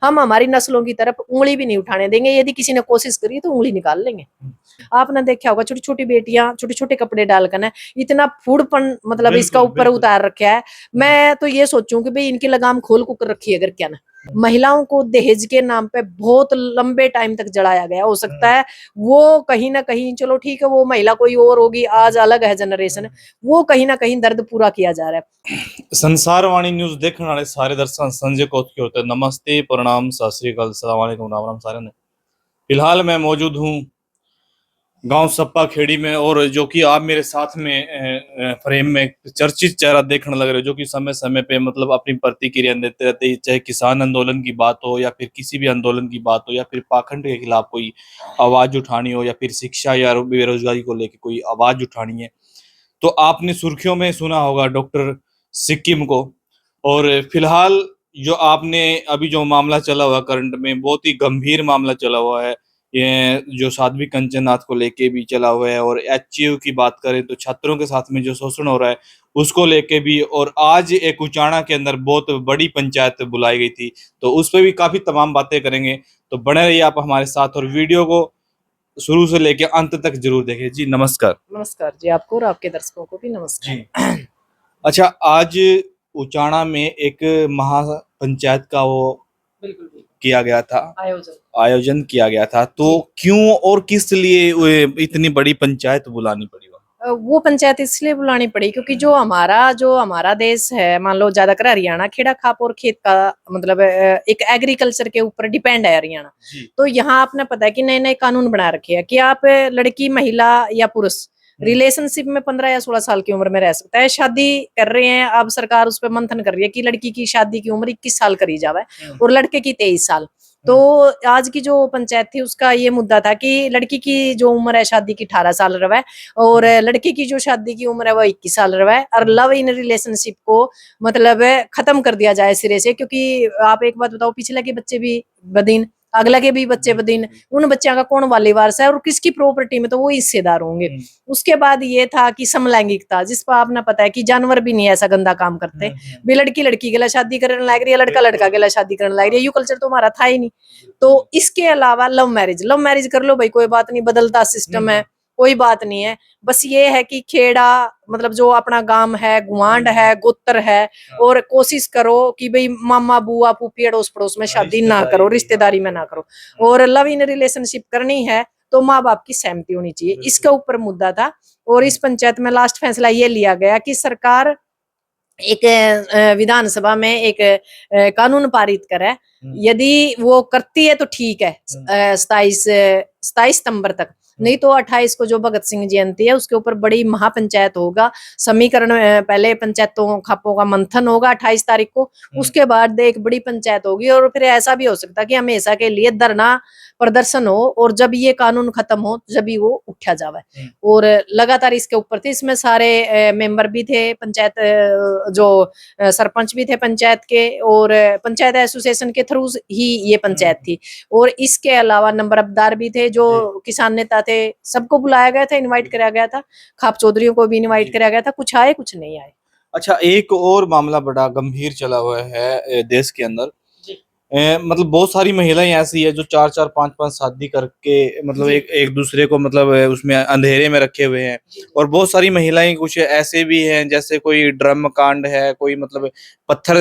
हम हमारी नस्लों की तरफ उंगली भी नहीं उठाने देंगे। यदि किसी ने कोशिश करी तो उंगली निकाल लेंगे। आपने देखा होगा छोटी छोटी बेटियां छोटे छोटे कपड़े डालकर ना इतना फूडपन मतलब इसका ऊपर उतार रखा है। मैं तो ये सोचूं कि भाई इनकी लगाम खोल कुकर रखी है अगर क्या ना। महिलाओं को दहेज के नाम पे बहुत लंबे टाइम तक जलाया गया। हो सकता है वो कहीं ना कहीं, चलो ठीक है वो महिला कोई और होगी, आज अलग है जनरेशन, वो कहीं ना कहीं दर्द पूरा किया जा रहा है। संसार वाणी न्यूज देखने वाले सारे दर्शक संजय कौत के होते हैं। नमस्ते, प्रणाम, सत श्री अकाल, सलाम वालेकुम, राम राम सारे ने। फिलहाल मैं मौजूद हूँ गांव सप्पा खेड़ी में, और जो कि आप मेरे साथ में फ्रेम में चर्चित चेहरा देखने लग रहे हो, जो कि समय समय पे मतलब अपनी प्रतिक्रिया देते रहते हैं, चाहे किसान आंदोलन की बात हो या फिर किसी भी आंदोलन की बात हो या फिर पाखंड के खिलाफ कोई आवाज उठानी हो या फिर शिक्षा या बेरोजगारी को लेकर कोई आवाज उठानी है। तो आपने सुर्खियों में सुना होगा डॉक्टर सिक्किम को। और फिलहाल जो आपने अभी जो मामला चला हुआ करंट में, बहुत ही गंभीर मामला चला हुआ है। ये जो साध्वी कंचननाथ को लेके भी चला हुआ है, और एचयू की बात करें तो छात्रों के साथ में जो शोषण हो रहा है उसको लेके भी। और आज एक उचाना के अंदर बहुत बड़ी पंचायत बुलाई गई थी, तो उस पर भी काफी तमाम बातें करेंगे। तो बने रहिए आप हमारे साथ, और वीडियो को शुरू से लेके अंत तक जरूर देखें। जी नमस्कार। नमस्कार जी, आपको और आपके दर्शकों को भी नमस्कार। जी अच्छा, आज उचाना में एक महापंचायत का वो बिल्कुल बिल्कुल। किया गया था, आयोजन आयोजन किया गया था। तो क्यों और किस लिए इतनी बड़ी पंचायत बुलानी पड़ी वहाँ? वो पंचायत इसलिए बुलानी पड़ी क्योंकि जो हमारा देश है, मान लो ज्यादातर हरियाणा खेड़ा खाप और खेत का मतलब एक एग्रीकल्चर के ऊपर डिपेंड है हरियाणा। तो यहाँ आपने पता है कि नए नए कानून बना रखे हैं कि आप लड़की महिला या पुरुष रिलेशनशिप में 15 या 16 साल की उम्र में रह सकता है। शादी कर रहे हैं, अब सरकार उस पर मंथन कर रही है कि लड़की की शादी की उम्र 21 साल करी जावे और लड़के की 23 साल। तो आज की जो पंचायत थी उसका ये मुद्दा था कि लड़की की जो उम्र है शादी की 18 साल रहे और लड़के की जो शादी की उम्र है वो 21 साल रहे, और लव इन रिलेशनशिप को मतलब खत्म कर दिया जाए सिरे से। क्योंकि आप एक बात बताओ, पिछले के बच्चे भी बदीन, अगला के भी बच्चे बदीन, उन बच्चों का कौन वाली वारस है और किसकी प्रॉपर्टी में, तो वो हिस्सेदार होंगे। उसके बाद ये था कि समलैंगिकता, जिस पर आपने पता है कि जानवर भी नहीं ऐसा गंदा काम करते। भी लड़की लड़की के लिए शादी करने लग रही है, लड़का लड़का के लिए शादी करने लग रही है, यू कल्चर तो हमारा था ही नहीं। तो इसके अलावा लव मैरिज कर लो भाई, कोई बात नहीं, बदलता सिस्टम है, कोई बात नहीं है। बस ये है कि खेड़ा मतलब जो अपना गांव है, गुआंढ है, गोत्र है, और कोशिश करो कि भाई मामा बुआ फूफी अड़ोस पड़ोस में शादी ना करो, रिश्तेदारी में ना करो। और लव इन रिलेशनशिप करनी है तो माँ बाप की सहमति होनी चाहिए, इसके ऊपर मुद्दा था। और इस पंचायत में लास्ट फैसला ये लिया गया कि सरकार एक विधानसभा में एक कानून पारित करे। यदि वो करती है तो ठीक है 27 सितंबर तक, नहीं तो 28 को जो भगत सिंह जयंती है उसके ऊपर बड़ी महापंचायत होगा। समीकरण पहले पंचायतों खापों का मंथन होगा 28 तारीख को, उसके बाद एक बड़ी पंचायत होगी। और फिर ऐसा भी हो सकता है कि हमेशा के लिए धरना प्रदर्शन हो, और जब ये कानून खत्म हो जब ही वो उठा जावे। और लगातार इसके ऊपर थे, इसमें सारे मेंबर भी थे पंचायत, जो सरपंच भी थे पंचायत के, और पंचायत एसोसिएशन के थ्रू ही ये पंचायत थी। और इसके अलावा नंबरदार भी थे, जो किसान नेता थे, सबको बुलाया गया था, इनवाइट कराया गया था। खाप चौधरियों को भी इनवाइट कराया गया था, कुछ आए कुछ नहीं आए। अच्छा, एक और मामला बड़ा गंभीर चला हुआ है देश के अंदर। मतलब बहुत सारी महिलाएं ऐसी है जो 4-4 5-5 शादी करके मतलब एक दूसरे को मतलब उसमें अंधेरे में रखे हुए हैं। और बहुत सारी महिलाएं कुछ ऐसे भी हैं, जैसे कोई ड्रम कांड है, कोई मतलब पत्थर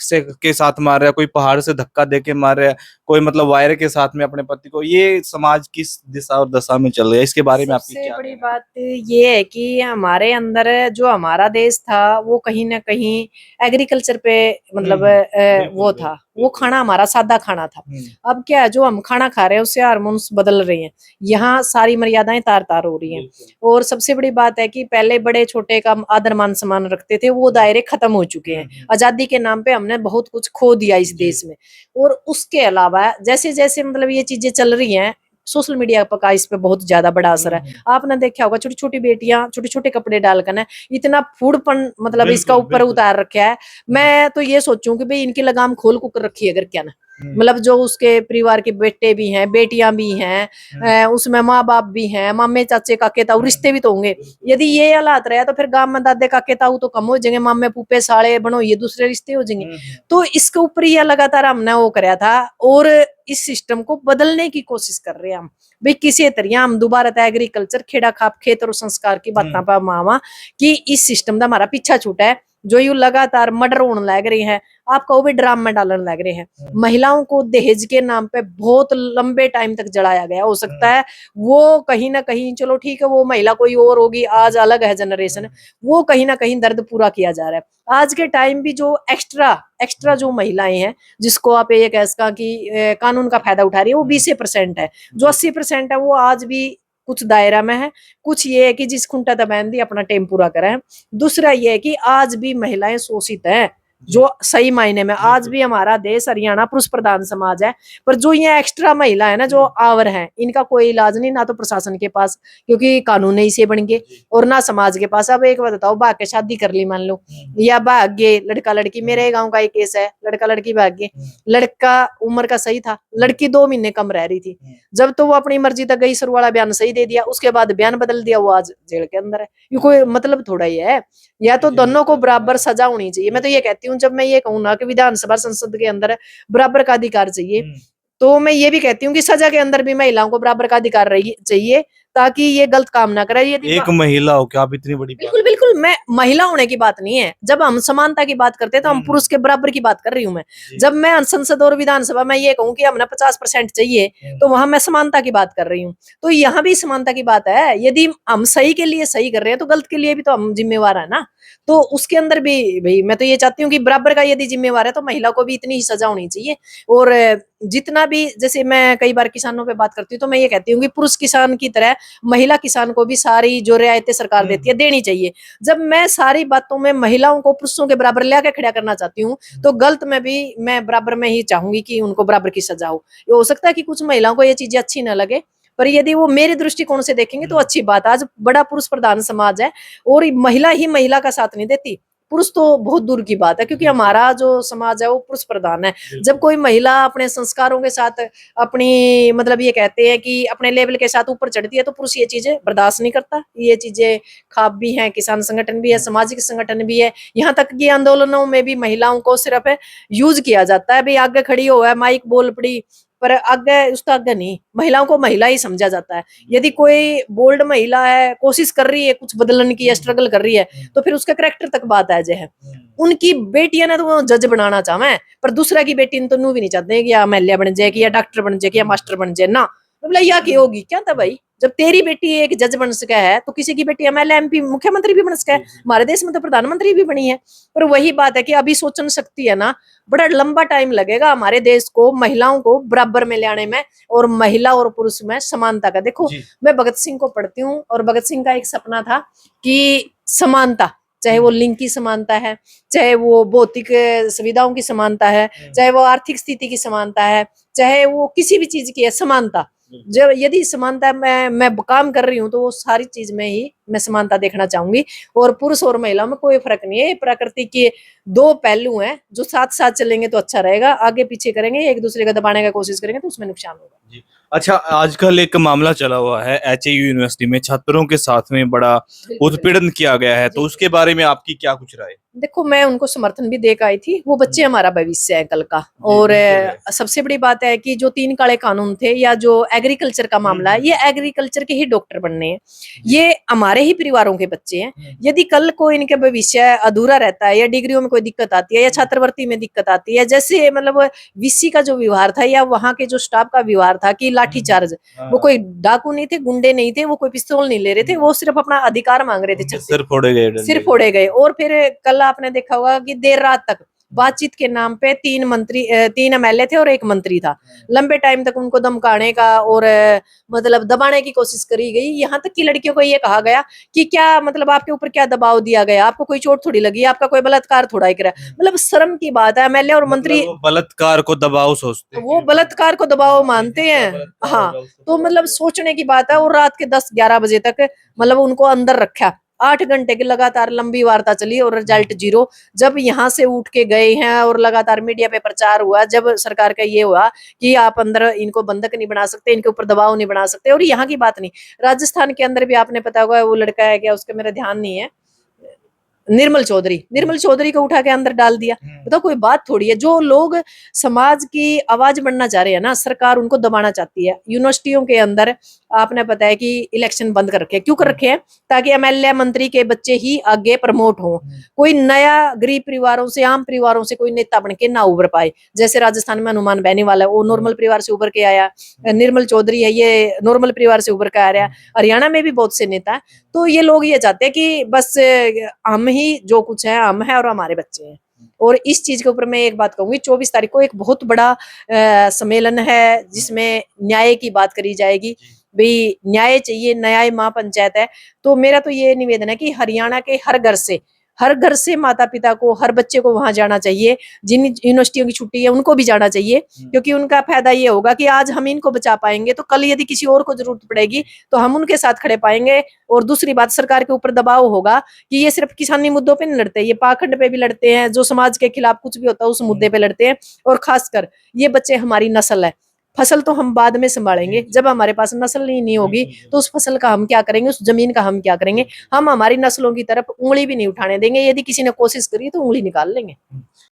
से के साथ मार रहा है, कोई पहाड़ से धक्का दे के मार रहा है, कोई मतलब वायर के साथ में अपने पति को। ये समाज किस दिशा और दशा में चल रहा है, इसके बारे में आपकी सबसे क्या बड़ी बात ये है कि हमारे अंदर जो हमारा देश था वो कहीं ना कहीं एग्रीकल्चर पे मतलब वो था, वो खाना हमारा सादा खाना था। अब क्या है, जो हम खाना खा रहे हैं उससे हार्मोन्स बदल रहे हैं, यहाँ सारी मर्यादाएं तार तार हो रही हैं। और सबसे बड़ी बात है कि पहले बड़े छोटे का आदर मान सम्मान रखते थे, वो दायरे खत्म हो चुके हैं। आजादी के नाम पे हमने बहुत कुछ खो दिया इस देश में। और उसके अलावा जैसे जैसे मतलब ये चीजें चल रही हैं, सोशल मीडिया का इस पे बहुत ज्यादा बड़ा असर है। आपने देखा होगा छोटी छोटी बेटियां छोटे छोटे कपड़े डालकर ना इतना फूडपन मतलब इसका ऊपर उतार रखा है। मैं तो ये सोचूं कि भाई इनकी लगाम खोल कुकर रखी है अगर क्या ना। मतलब जो उसके परिवार के बेटे भी हैं, बेटियां भी हैं, उसमें माँ बाप भी हैं, मामे चाचे काके ताऊ रिश्ते भी तो होंगे। यदि ये हालात रहे तो फिर गांव में दादे काके ताऊ तो कम हो जाएंगे, मामे पुप्पे साले बनो ये दूसरे रिश्ते हो जाएंगे। तो इसके ऊपर ये लगातार हमने वो कराया था और इस सिस्टम को बदलने की कोशिश कर रहे हैं हम भाई। किसी तरिया हम दोबारा एग्रीकल्चर खेड़ा खाप खेत और संस्कार की बात पा मावा कि इस सिस्टम का हमारा पीछा छूटा है जो यू लगातार मर्डर होने लग रही है। आप कहो भी ड्राम में डालने लग रहे हैं। महिलाओं को दहेज के नाम पे बहुत लंबे टाइम तक जलाया गया। हो सकता है वो कहीं ना कहीं, चलो ठीक है वो महिला कोई और होगी, आज अलग है जनरेशन, वो कहीं ना कहीं दर्द पूरा किया जा रहा है। आज के टाइम भी जो एक्स्ट्रा जो महिलाएं हैं जिसको आप ये कह सका कि कानून का फायदा उठा रही है, वो 20% है। जो 80% है वो आज भी कुछ दायरा में है। कुछ ये है कि जिस खुंटा दबान दी अपना टेम पूरा करें। दूसरा ये है कि आज भी महिलाएं शोषित हैं, जो सही मायने में आज भी हमारा देश हरियाणा पुरुष प्रधान समाज है। पर जो ये एक्स्ट्रा महिला है ना, जो आवर है, इनका कोई इलाज नहीं, ना तो प्रशासन के पास क्योंकि कानून ही से बन गए, और ना समाज के पास। अब एक बात बताओ, भाग के शादी कर ली मान लो, या भाग गए लड़का लड़की, मेरे गांव का एक केस है, लड़का लड़की भाग गए, लड़का उम्र का सही था, लड़की 2 महीने कम रह रही थी। जब तो वो अपनी मर्जी तक गई, शुरू वाला बयान सही दे दिया, उसके बाद बयान बदल दिया, वो आज जेल के अंदर है। ये कोई मतलब थोड़ा ही है। या तो दोनों को बराबर सजा होनी चाहिए। मैं तो ये कहती हूँ, जब मैं ये कहूँ ना कि विधानसभा संसद के अंदर बराबर का अधिकार चाहिए, तो मैं ये भी कहती हूँ कि सजा के अंदर भी महिलाओं को बराबर का अधिकार चाहिए, ताकि ये गलत काम ना करे। एक महिला हो क्या आप इतनी बड़ी बात? बिल्कुल बिल्कुल, मैं महिला होने की बात नहीं है। जब हम समानता की बात करते हैं तो हम पुरुष के बराबर की बात कर रही हूँ मैं। जब मैं संसद और विधानसभा में ये कहूँ कि हमें 50% चाहिए, तो वहां मैं समानता की बात कर रही हूँ। तो यहाँ भी समानता की बात है। यदि हम सही के लिए सही कर रहे हैं तो गलत के लिए भी तो हम जिम्मेवार है ना। तो उसके अंदर भी भाई मैं तो ये चाहती हूँ कि बराबर का यदि जिम्मेवार है तो महिला को भी इतनी ही सजा होनी चाहिए। और जितना भी, जैसे मैं कई बार किसानों पे बात करती हूँ तो मैं ये कहती हूँ कि पुरुष किसान की तरह महिला किसान को भी सारी जो रियायतें सरकार देती है देनी चाहिए। जब मैं सारी बातों में महिलाओं को पुरुषों के बराबर लेकर खड़ा करना चाहती हूँ, तो गलत में भी मैं बराबर में ही चाहूंगी कि उनको बराबर की सजा हो। ये हो सकता है कि कुछ महिलाओं को ये चीजें अच्छी न लगे, पर यदि वो मेरे दृष्टिकोण से देखेंगे तो अच्छी बात। आज बड़ा पुरुष प्रधान समाज है और महिला ही महिला का साथ नहीं देती, पुरुष तो बहुत दूर की बात है, क्योंकि हमारा जो समाज है वो पुरुष प्रधान है। जब कोई महिला अपने संस्कारों के साथ, अपनी मतलब ये कहते हैं कि अपने लेवल के साथ ऊपर चढ़ती है, तो पुरुष ये चीजें बर्दाश्त नहीं करता। ये चीजें खाप भी हैं, किसान संगठन भी है, सामाजिक संगठन भी है, यहाँ तक कि आंदोलनों में भी महिलाओं को सिर्फ यूज किया जाता है। भाई आगे खड़ी हो है, माइक बोल पड़ी, पर आगे उसका आगे नहीं, महिलाओं को महिला ही समझा जाता है। यदि कोई बोल्ड महिला है, कोशिश कर रही है कुछ बदलने की या स्ट्रगल कर रही है, तो फिर उसका करेक्टर तक बात आ जाए। उनकी बेटियां ना तो वो जज बनाना चाहे, पर दूसरा की बेटी तो नू भी नहीं चाहते कि या एमएलए बन जाए, कि या डॉक्टर बन जाए, कि या मास्टर बन जाए ना। बोला या की होगी क्या था भाई? जब तेरी बेटी एक जज बन सका है तो किसी की बेटी एमएलए एमपी मुख्यमंत्री भी बन सका है। हमारे देश में तो प्रधानमंत्री भी बनी है। पर वही बात है कि अभी सोचन शक्ति है ना, बड़ा लंबा टाइम लगेगा हमारे देश को महिलाओं को बराबर में लाने में और महिला और पुरुष में समानता का। देखो मैं भगत सिंह को पढ़ती हूँ और भगत सिंह का एक सपना था कि समानता, चाहे वो लिंग की समानता है, चाहे वो भौतिक सुविधाओं की समानता है, चाहे वो आर्थिक स्थिति की समानता है, चाहे वो किसी भी चीज की है समानता। जब यदि समानता मैं काम कर रही हूँ तो वो सारी चीज में ही मैं समानता देखना चाहूंगी। और पुरुष और महिला में कोई फर्क नहीं है। प्रकृति के 2 पहलू हैं, जो साथ साथ चलेंगे तो अच्छा रहेगा, आगे पीछे करेंगे एक दूसरे को दबाने का कोशिश करेंगे तो उसमें नुकसान होगा। जी। अच्छा, आजकल एक मामला चला हुआ है एचएयू यूनिवर्सिटी में छात्रों के साथ में बड़ा उत्पीड़न किया गया है, तो उसके बारे में आपकी क्या कुछ राय? देखो मैं उनको समर्थन भी दे के आई थी। वो बच्चे हमारा भविष्य है कल का। और सबसे बड़ी बात है कि जो 3 काले कानून थे या जो एग्रीकल्चर का मामला है, ये एग्रीकल्चर के ही डॉक्टर बनने हैं, ये हमारे ही परिवारों के बच्चे हैं। यदि कल को इनके भविष्य अधूरा रहता है या डिग्रियों में कोई दिक्कत आती है या छात्रवृत्ति में दिक्कत आती है, जैसे मतलब वीसी का जो व्यवहार था या वहां के जो स्टाफ का व्यवहार था कि लाठीचार्ज, वो कोई डाकू नहीं थे, गुंडे नहीं थे, वो कोई पिस्तौल नहीं ले रहे थे, वो सिर्फ अपना अधिकार मांग रहे थे, सिर फोड़े गए। और फिर कल आपने देखा होगा कि देर रात तक बातचीत के नाम पे 3 एमएलए थे और 1 मंत्री था। लंबे टाइम तक उनको धमकाने का और मतलब दबाने की कोशिश करी गई। यहाँ तक कि लड़कियों को ये कहा गया कि क्या मतलब आपके ऊपर क्या दबाव दिया गया, आपको कोई चोट थोड़ी लगी, आपका कोई बलात्कार थोड़ा ही करा। मतलब शर्म की बात है। एमएलए और मंत्री वो बलात्कार को दबाव सोचते हैं, वो बलात्कार को दबाव मानते हैं। हाँ, तो मतलब सोचने की बात है। और रात के 10-11 बजे तक मतलब उनको अंदर रखा। 8 घंटे की लगातार लंबी वार्ता चली और रिजल्ट जीरो। जब यहाँ से उठ के गए हैं और लगातार मीडिया पे प्रचार हुआ, जब सरकार का ये हुआ कि आप अंदर इनको बंधक नहीं बना सकते, इनके ऊपर दबाव नहीं बना सकते, और यहाँ की बात नहीं, राजस्थान के अंदर भी आपने पता होगा वो लड़का है क्या, उसका मेरा ध्यान नहीं है, निर्मल चौधरी को उठा के अंदर डाल दिया। बताओ कोई बात थोड़ी है। जो लोग समाज की आवाज बनना चाह रहे हैं ना, सरकार उनको दबाना चाहती है। यूनिवर्सिटियों के अंदर आपने पता है कि इलेक्शन बंद कर रखे हैं। क्यों कर रखे हैं? ताकि एमएलए मंत्री के बच्चे ही आगे प्रमोट हो, कोई नया गरीब परिवारों से, आम परिवारों से कोई नेता बन के ना उभर पाए। जैसे राजस्थान में हनुमान बेनीवाल है, वो नॉर्मल परिवार से उभर के आया, निर्मल चौधरी है, ये नॉर्मल परिवार से उभर के आ रहा है। हरियाणा में भी बहुत से नेता है। तो ये लोग ये चाहते हैं कि बस हम ही जो कुछ है हम है और हमारे बच्चे हैं। और इस चीज के ऊपर मैं एक बात कहूंगी, 24 तारीख को एक बहुत बड़ा सम्मेलन है जिसमें न्याय की बात करी जाएगी। भाई न्याय चाहिए, न्याय माँ पंचायत है। तो मेरा तो ये निवेदन है कि हरियाणा के हर घर से माता पिता को, हर बच्चे को वहां जाना चाहिए। जिन यूनिवर्सिटियों की छुट्टी है उनको भी जाना चाहिए, क्योंकि उनका फायदा ये होगा कि आज हम इनको बचा पाएंगे तो कल यदि किसी और को जरूरत पड़ेगी तो हम उनके साथ खड़े पाएंगे। और दूसरी बात, सरकार के ऊपर दबाव होगा कि ये सिर्फ किसानी मुद्दों पे नहीं लड़ते, ये पाखंड पे भी लड़ते हैं, जो समाज के खिलाफ कुछ भी होता है उस मुद्दे पे लड़ते हैं। और खासकर ये बच्चे हमारी नस्ल है। फसल तो हम बाद में संभालेंगे, जब हमारे पास नस्ल ही नहीं होगी तो उस फसल का हम क्या करेंगे, उस जमीन का हम क्या करेंगे। हम हमारी नस्लों की तरफ उंगली भी नहीं उठाने देंगे। यदि किसी ने कोशिश करी तो उंगली निकाल लेंगे।